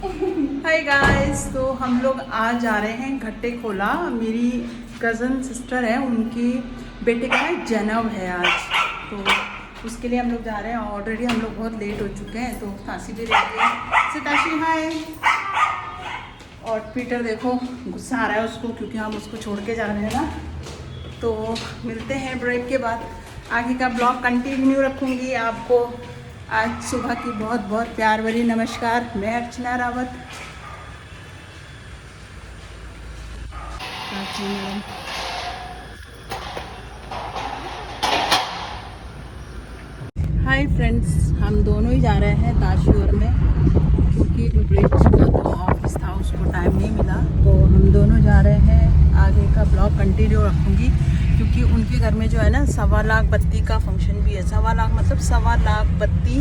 Hi guys, तो हम लोग आज जा रहे हैं घट्टे खोला। मेरी कज़न सिस्टर है, उनकी बेटे का जन्म है आज, तो उसके लिए हम लोग जा रहे हैं। ऑलरेडी हम लोग बहुत लेट हो चुके हैं, तो ताशी भी रेडी है। सिताशी हाय। और पीटर देखो गुस्सा आ रहा है उसको, क्योंकि हम उसको छोड़ के जा रहे हैं ना। तो मिलते हैं ब्रेक के बाद। आगे का ब्लॉग कंटिन्यू रखूँगी। आपको आज सुबह की बहुत बहुत प्यार भरी नमस्कार। मैं अर्चना रावत। हाय फ्रेंड्स, हम दोनों ही जा रहे हैं ताजपुर में, क्योंकि ब्रिज का तो ऑफिस था, उसको टाइम नहीं मिला। तो हम दोनों जा रहे हैं। आगे का ब्लॉग कंटिन्यू रखूँगी, क्योंकि उनके घर में जो है ना 1.25 लाख बत्ती का फंक्शन भी है। 1.25 लाख मतलब 1.25 लाख बत्ती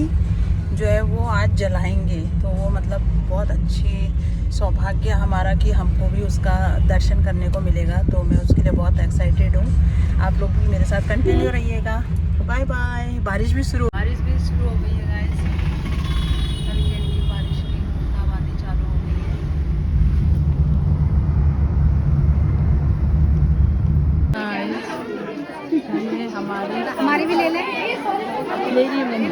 जो है वो आज जलाएंगे। तो वो मतलब बहुत अच्छी सौभाग्य हमारा कि हमको भी उसका दर्शन करने को मिलेगा। तो मैं उसके लिए बहुत एक्साइटेड हूँ। आप लोग भी मेरे साथ कंटिन्यू रहिएगा। Bye bye. बारिश भी शुरू हो गई है गाइस। हल्की हल्की बारिश की बूंदाबांदी चालू हो गई है। ये हमारी भी ले लें। मेरी मैंने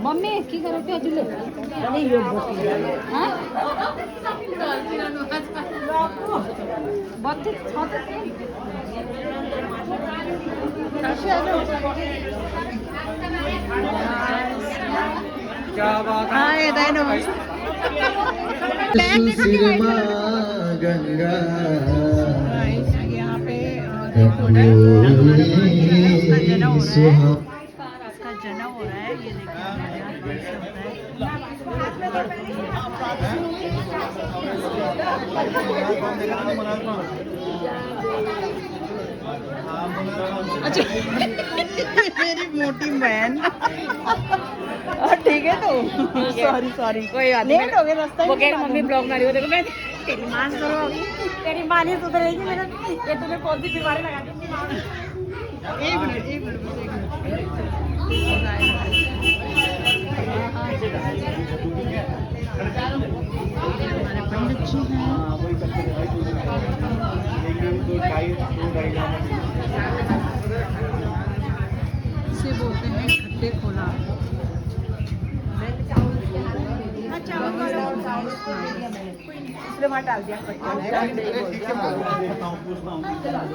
मम्मी की करते हो जुले अरे यो हां बत्ती क्या बात है। गंगा यहाँ पे उसका जन्म हो रहा है। उसका जन्म हो रहा है। ये देखिए हमारे यहाँ पर ऐसे होता है। अच्छा मेरी मोटी बहन। ठीक है, तो सॉरी कोई बात नहीं। लेट हो गए रास्ता। वो कह मम्मी ब्लॉग मारी हो देखो मैं तेरी मां करो तेरी मां नहीं सुधरेगी मेरा ये तुम्हें कौन सी बीमारी लगा दूंगी। एक मिनट हमारे पंडित जी हैं। इसे बोलते हैं घट्टे खोला।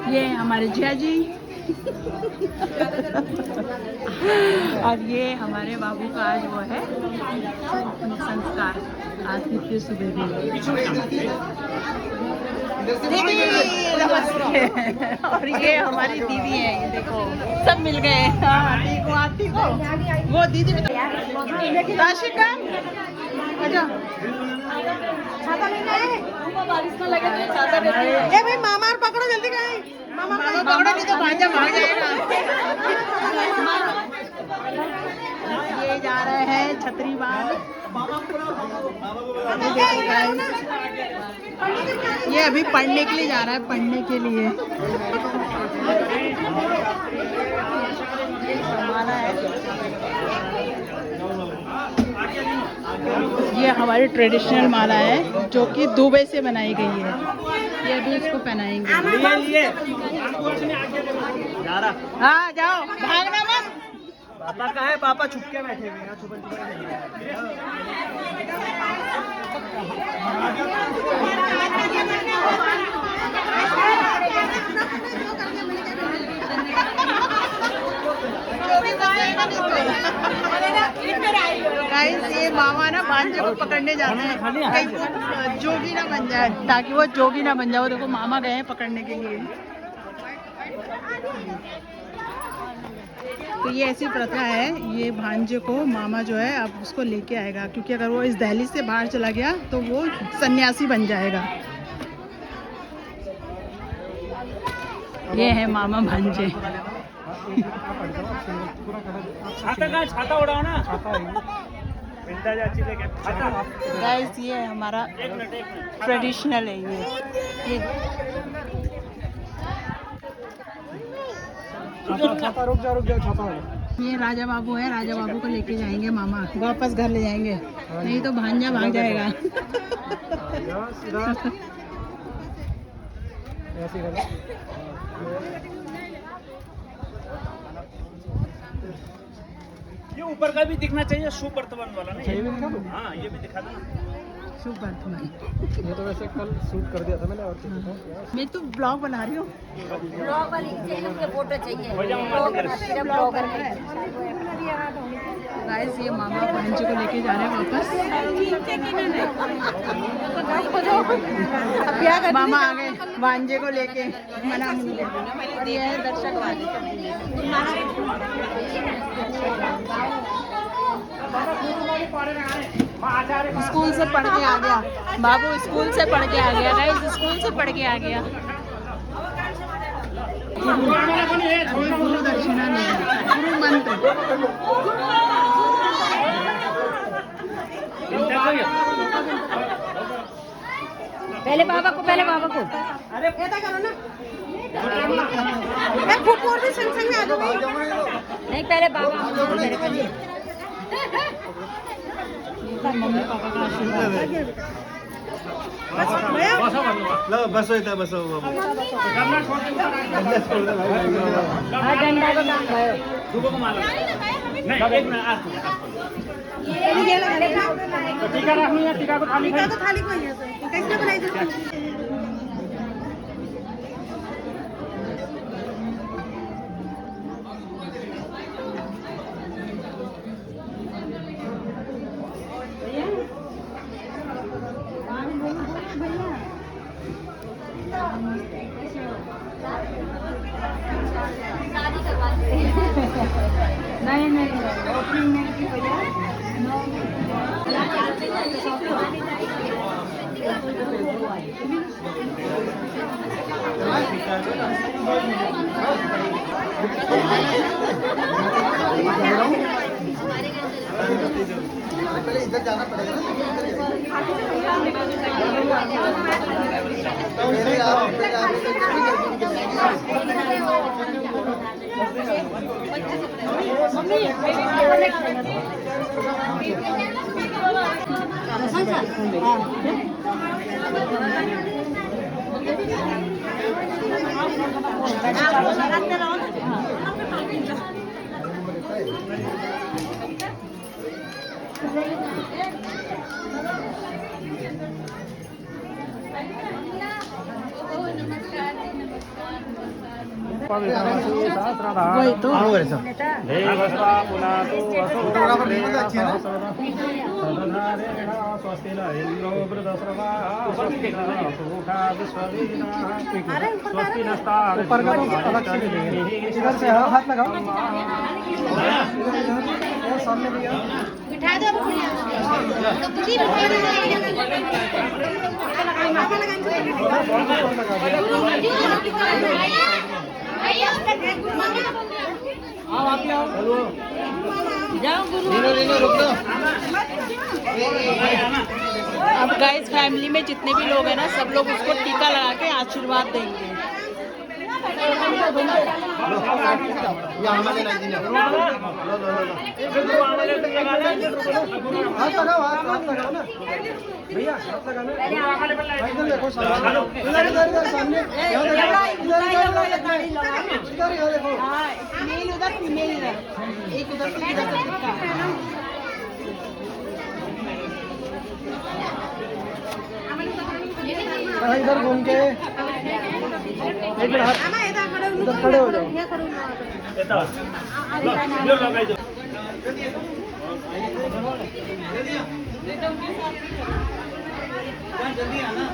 ये हमारे जिया जी और ये हमारे बाबू का आज वो है संस्कार। आज की सुबह नमस्ते। और ये हमारी दीदी है, ये देखो सब मिल गए। हाँ ठीक हो, आप ठीक हो? वो दीदी राशिका अच्छा छाता लेना है हमको बारिश में लगे तो छाता लेते हैं। ए भाई मामा पकड़ो जल्दी। कहीं मामा पकड़ो नहीं तो भांजा भाग जाएगा। ये जा रहे हैं छतरी बांध। ये अभी पढ़ने के लिए जा रहा है, पढ़ने के लिए। माला है। ये हमारी ट्रेडिशनल माला है, जो कि दुबई से बनाई गई है। ये भी इसको पहनाएंगे। हाँ जाओ, भागना मत। पापा कहाँ है? पापा छुप के बैठे हुए हैं। गाइस, ये मामा ना भांजे को पकड़ने जाते हैं, कहीं वो जोगी ना बन जाए, ताकि वो जोगी ना बन जाए। वो देखो मामा गए हैं पकड़ने के लिए। तो ये ऐसी प्रथा है, ये भांजे को मामा जो है अब उसको लेके आएगा, क्योंकि अगर वो इस दहलीज से बाहर चला गया तो वो सन्यासी बन जाएगा। ये है मामा भांजे। छाता उड़ाओ ना। गाइस, ये हमारा ट्रेडिशनल है। ये छाता रुक जाओ छाता हो। ये राजा बाबू है, राजा बाबू को लेके जाएंगे मामा, वापस घर ले जाएंगे, नहीं तो भांजा भाग जाएगा। सीधा ऐसे करो। ये ऊपर का भी दिखना चाहिए, शुभ वर्तमान वाला ना। ये भी दिखा दो। हाँ ये भी दिखा दो। शुभ वर्तमान। ये तो वैसे कल शूट कर दिया था मैंने और किसी को। मैं तो ब्लॉग बना रही हूँ। ब्लॉग वाली चैनल के फोटो चाहिए। हो जाओ मामा। ब्लॉगर गाइस ये मामा भांजे को लेके जा रहे हैं वापस। मामा आ गए भांजे को लेके, मना मुझे। और ये है दर्शक वाले। स्कूल से पढ़ के आ गया बाबू, स्कूल से पढ़ के आ गया गाइस, स्कूल से पढ़ के आ गया। गुरु दक्षिणा नहीं, गुरु मंत्र। पहले बाबा को, पहले बाबा को। अरे ऐसा करो ना, फुटबॉल भी संग संग आ जाओ। नहीं पहले बाबा। मम्मी पापा का आशीर्वाद। बस होता बस डंडा को काम भयो। दुबो को मारो। नहीं एक मिनट आ। टीका राख्नु या टीकाको थाली खाइ। थाली को कैसे बनाई दो? नहीं ओपनिंग नहीं की भैया। इधर जाना पड़ेगा वही तो ऊपर का तो अलग से इधर से हाथ लगाओ और सामने भी बिठा दो तो खुद ही जाओ गुरु। अब गाइस फैमिली में जितने भी लोग हैं ना, सब लोग उसको टीका लगा के आशीर्वाद देंगे। हाथ लगाओ ना भैया, हाथ लगाना इधर देखो सामने, इधर सामने इधर देखो। मेल उधर, फीमेल इधर, एक उधर से इधर तक टिक्का। इधर घूम के एक हाथ इधर खड़े हो जाओ। यो लगाइदो। जल्दी आना।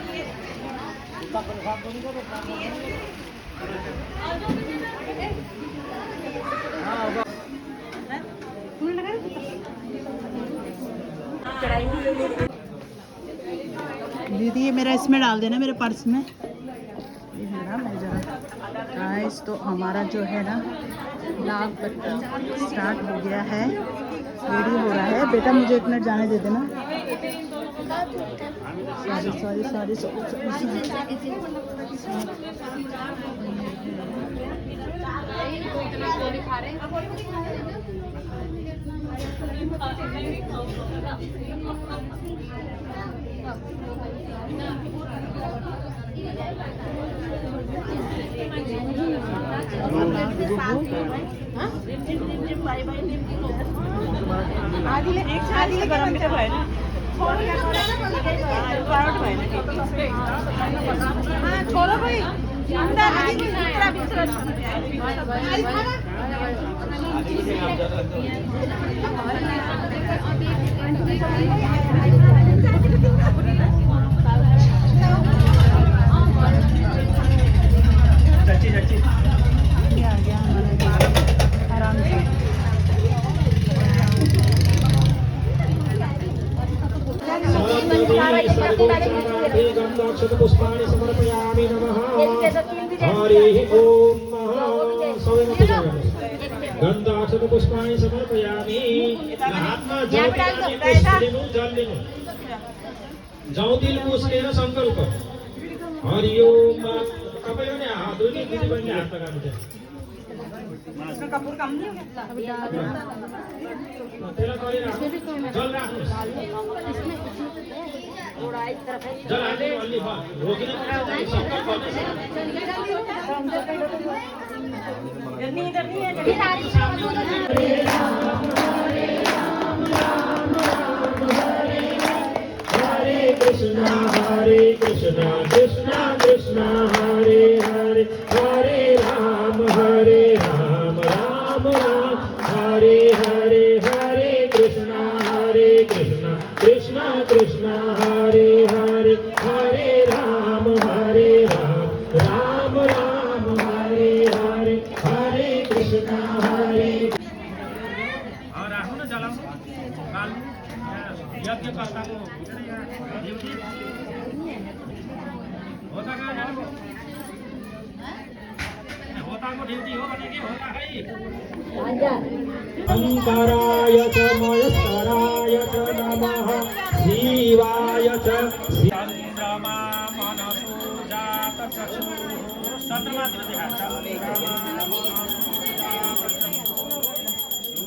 दीदी ये मेरा इसमें डाल देना, मेरे पर्स में। ये है ना, मैं जरा गाइस, तो हमारा जो है ना नाग बत्ती स्टार्ट हो गया है, रेडी हो रहा है। बेटा मुझे 1 मिनट जाने दे देना। सॉरी। आधी गरम मिठो भयो नि छोरो कोही आराम से पुष्पाणि समर्पयामि नमः हरिः ओम गंधाक्षत पुष्पाणि समर्पयामि हातमा जल लिनु जौ दिल मुस्केर संकल्प हरि ओम तपाईले हात दुई दिदी बहिनी हात लगाउनु इसमें कपूर कम नहीं तेला गरिराख्नु जल राख्नुस् जल हाल्ने अलि रोकिन संकल्प हरे कृष्णा कृष्णा कृष्णा हरे हरे हरे राम राम राम हरे हरे हरे कृष्णा कृष्णा कृष्णा हरे हरे हरे राम राम राम हरे हरे हरे कृष्णा हरे राख्नु न जलाउनु यज्ञ कर्ताको ओंकाराय च मयस्कराय च नमः शिवाय च चंद्रमा मनसो जात चक्षुः चंद्रमा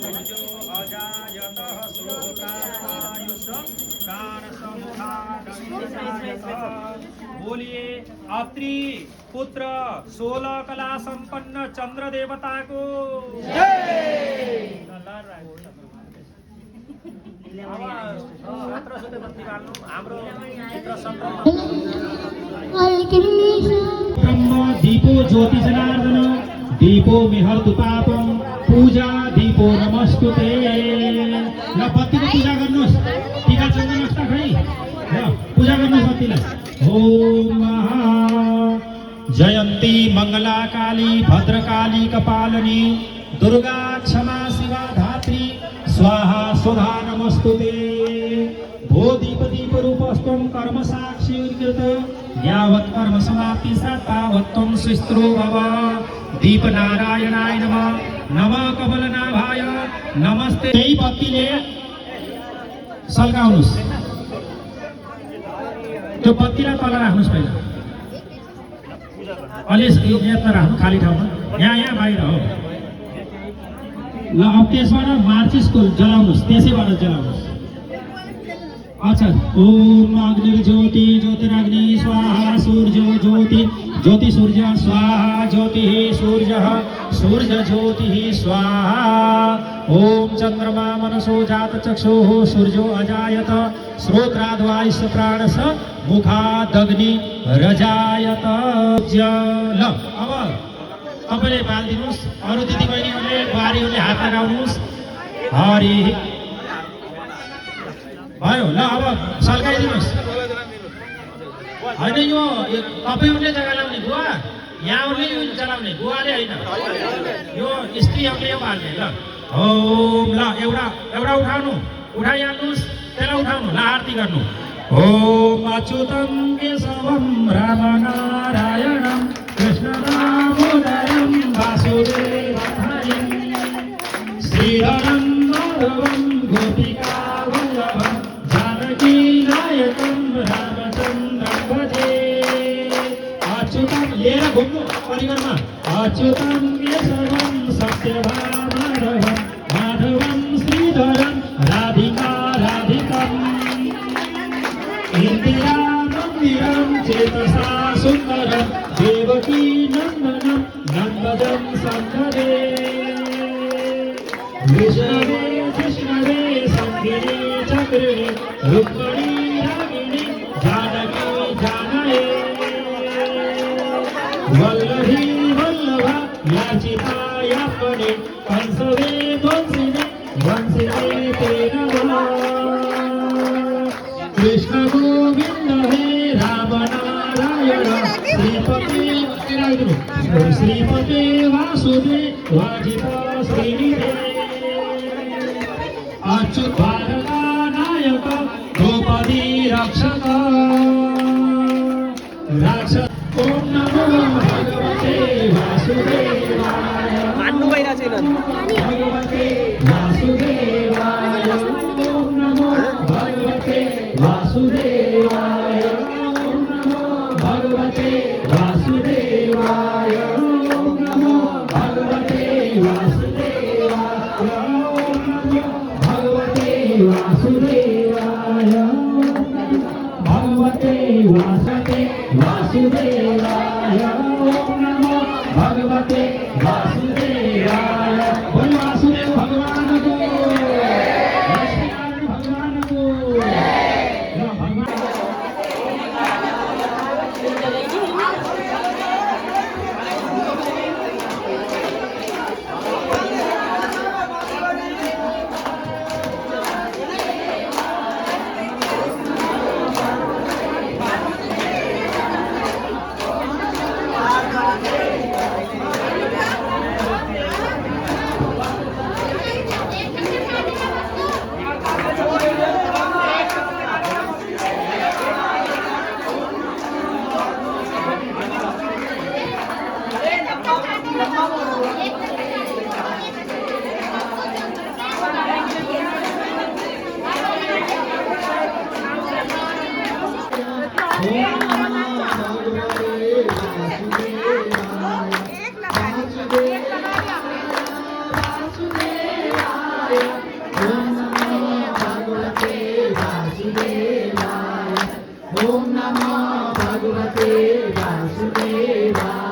सूर्यो अजायतः श्लोकायुष बोलिए अत्रि पुत्र 16 कला संपन्न चंद्र देवता को ब्रह्म दीपो ज्योति जनार्दन दीपो मिहर्तु पापम पूजा दीपो नमस्तुते ल बत्तीको पूजा गर्नुस् टीका चन्दन अस्ता खै ल पूजा गर्नुस् बत्तीलाई ओम जयन्ती मंगला काली भद्रकाली कपालिनी दुर्गा क्षमा शिवा धात्री स्वाहा स्वधा नमस्तुते भो दीप दीप रूपस्त्वं कर्म साक्षी उद्गत यावत् कर्म समाप्ति तावत् त्वं सुस्त्रो भव दीप नारायणाय नमः नमः कमलनाभाय नमस्ते त्यही बत्तीले सल्काउनुस् त्यो बत्तीलाई तल राख्नुस् पहिला अलि यता राख्नु खाली ठाउँमा यहाँ बाहिर हो ल अब त्यसबाट मार्चिसको जलाउनुस् त्यसैबाट जलाउनुस् अच्छा ओम अग्निर्ज्योति ज्योतिरग्नि स्वाहा सूर्यो ज्योति ज्योति सूर्य स्वाहा ज्योति सूर्य सूर्य ज्योति स्वाहा ओम चंद्रमा मनसो जात चक्षुः सूर्यो अजायत श्रोत्राद्वायुष प्राणस मुखादग्नि रजायत ल अब तपाईले बाल्दिनुस् अरु दिदीबहिनीहरुले बारीहरुले हात लगाउनुस् हरि भयो ल अब सल्काइदिनुस् हैन यो तपाईहरुले जग्गा लाउने गुवा यहाँहरुले यो जलाउने गुवाले हैन यो स्त्रीहरुले यो बाल्ने ल ओम ल एउटा उठाइहाल्नुस् त्यसलाई उठाउनु ल आरती गर्नु ओम अच्युतं केशवं रामनारायणं कृष्णदामोदरं वासुदेवहरिं श्रीधरं माधवं गोपिकावल्लभं जानकीनायकं रामचन्द्रं भजे अच्युतं लिएर घुम्नु परिक्रमा अच्युतं केशवं सत्यभामाधवं माधवं श्रीधरं राधिका राधिकम् इंदिरा मंदिरं चेतसा सुंदरं देवकी नंदनं नंदनं संघरे विष्णवे कृष्णवे संगिनी चक्रे रुक्मिणी रागिणी जानकी जानये वल्लभी वल्लभा याचिता यापणे कंसवे ध्वंसिने ध्वंसिने ते नमः कृष्ण गोविंद हे राम नारायण श्रीपते वासुदेव वाजिता श्रीनिधे अच्युत भारता नायक द्रौपदी रक्षक राक्षस ओम नमो भगवते वासुदेवाय भगवते वासुदेवाय ओम नमो भगवते वासुदेवाय ओम नमो भगवते वासुदेवाय ओम नमो भगवते वासुदेवाय ओम नमो भगवते वासुदेवाय भगवते वासुदेवाय ओम नमो भगवते वासुदेवाय बोल वासुदेव भगवान को लक्ष्मीनारायण भगवान को भगवान ओम नमो भगवते वासुदेवाय